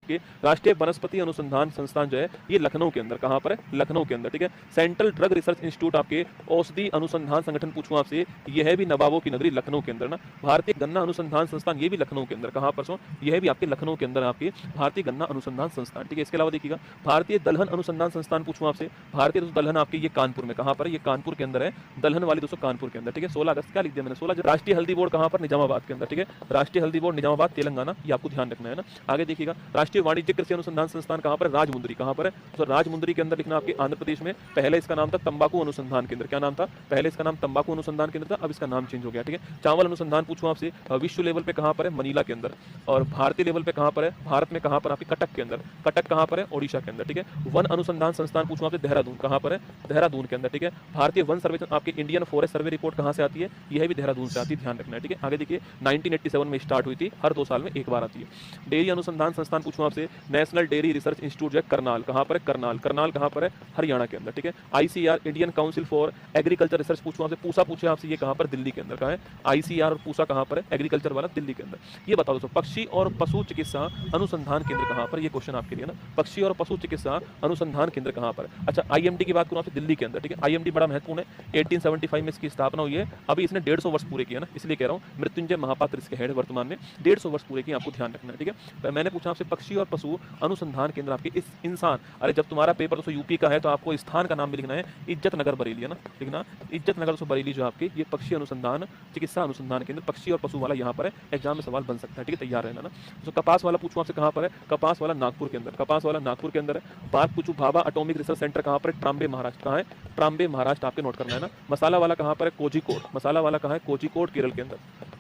आपके राष्ट्रीय वनस्पति अनुसंधान संस्थान जो है ये लखनऊ के अंदर, कहाँ पर है, लखनऊ के अंदर, ठीक है। सेंट्रल ड्रग रिसर्च इंस्टीट्यूट आपके औषधि अनुसंधान संगठन पूछूं आपसे, ये है भी नवाबों की नगरी लखनऊ के अंदर ना। भारतीय गन्ना अनुसंधान संस्थान ये भी लखनऊ के अंदर, कहाँ पर सो, ये है भी आपके लखनऊ के अंदर आपके भारतीय गन्ना अनुसंधान संस्थान, ठीक है। इसके अलावा देखिएगा भारतीय दलहन अनुसंधान संस्थान पूछूं आपसे, भारतीय दलहन आपके ये कानपुर में, कहाँ पर है, ये कानपुर के अंदर है, दलहन वाली दोस्तों कानपुर के अंदर, ठीक है। 16 अगस्त क्या लिख दिया मैंने, 16। राष्ट्रीय हल्दी बोर्ड कहाँ पर, निजामाबाद के अंदर, ठीक है। राष्ट्रीय हल्दी बोर्ड निजामाबाद तेलंगाना, ये आपको ध्यान रखना है ना। आगे देखिएगा राष्ट्रीय वाणिज्य कृषि अनुसंधान संस्थान कहाँ पर, राजमुंदरी, कहाँ पर है, तो राजमुंदरी के अंदर लिखना आपके आंध्र प्रदेश में। पहले इसका नाम था तंबाकू अनुसंधान केंद्र, क्या नाम था, पहले इसका नाम तंबाकू अनुसंधान केंद्र था, अब इसका नाम चेंज हो गया, ठीक है। चावल अनुसंधान पूछूं आपसे, विश्व लेवल पे कहाँ पर है, मनीला के अंदर, और भारतीय लेवल पे कहाँ पर है, भारत में कहाँ पर आपके कटक के अंदर, कटक कहाँ पर है, ओडिशा के अंदर, ठीक है। वन अनुसंधान संस्थान पूछूं आपसे, देहरादून, कहाँ पर है, देहरादून के अंदर, ठीक है। भारतीय वन सर्वेक्षण आपके इंडियन फॉरेस्ट सर्वे रिपोर्ट कहाँ से आती है, यह भी देहरादून से आती है, ध्यान रखना है, ठीक है। आगे देखिए 1987 में स्टार्ट हुई थी, हर 2 साल में एक बार आती है। डेयरी अनुसंधान संस्थान पूछूं आपसे, नेशनल डेयरी रिसर्च इंस्टीट्यूट जो है करनाल, कहाँ पर है, करनाल, करनाल कहाँ पर है, हरियाणा के अंदर, ठीक है। ICR Indian council for agriculture research पूछूं आपसे, पूसा पूछे आपसे, ये कहाँ पर, दिल्ली के अंदर, कहाँ है, आईसीआर और पूसा कहाँ पर है, एग्रीकल्चर वाला दिल्ली के अंदर। ये बताओ दोस्तों, पक्षी और पशु चिकित्सा अनुसंधान केंद्र कहाँ पर, ये क्वेश्चन आपके लिए ना, पक्षी और पशु चिकित्सा अनुसंधान केंद्र कहाँ पर। अच्छा आईएमडी की बात करूँ आपसे, दिल्ली के अंदर, ठीक है। आईएमडी बड़ा महत्वपूर्ण है, 1875 में इसकी स्थापना हुई है, अभी इसने 150 वर्ष पूरे किए ना, इसलिए कह रहा हूँ। मृत्युंजय महापात्र इसके हेड वर्तमान में, 150 वर्ष पूरे किए, आपको ध्यान रखना है, ठीक है। मैंने पूछा आपसे पक्षी और पशु अनुसंधान केंद्र आपके इस इंसान, अरे जब तुम्हारा पेपर दोस्तों यूपी का है तो आपको स्थान का नाम भी लिखना है, इज्जत नगर बरेली है ना, लिखना इज्जत नगर दोस्तों बरेली जो आपकी, ये पक्षी अनुसंधान चिकित्सा अनुसंधान केंद्र, पक्षी और पशु वाला यहाँ पर है, एग्जाम में सवाल बन सकता है, ठीक है, तैयार रहना ना। तो कपास वाला पूछूं आपसे कहाँ पर है, कपास वाला नागपुर के अंदर, कपास वाला नागपुर के अंदर है। बात पूछूं भाभा एटॉमिक रिसर्च सेंटर कहाँ पर है, ट्राम्बे महाराष्ट्र, कहाँ है, ट्राम्बे महाराष्ट्र, आपके नोट करना है ना। मसाला वाला कहाँ पर है, कोझिकोड, मसाला वाला कहाँ है, कोझिकोड केरल के अंदर,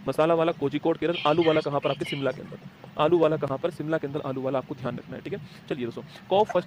मसाला वाला कोझिकोड केरल। आलू वाला कहाँ पर आपके, शिमला के अंदर, आलू वाला कहाँ पर, शिमला के अंदर आलू वाला, आपको ध्यान रखना है, ठीक है। चलिए दोस्तों, कॉप फर्स्ट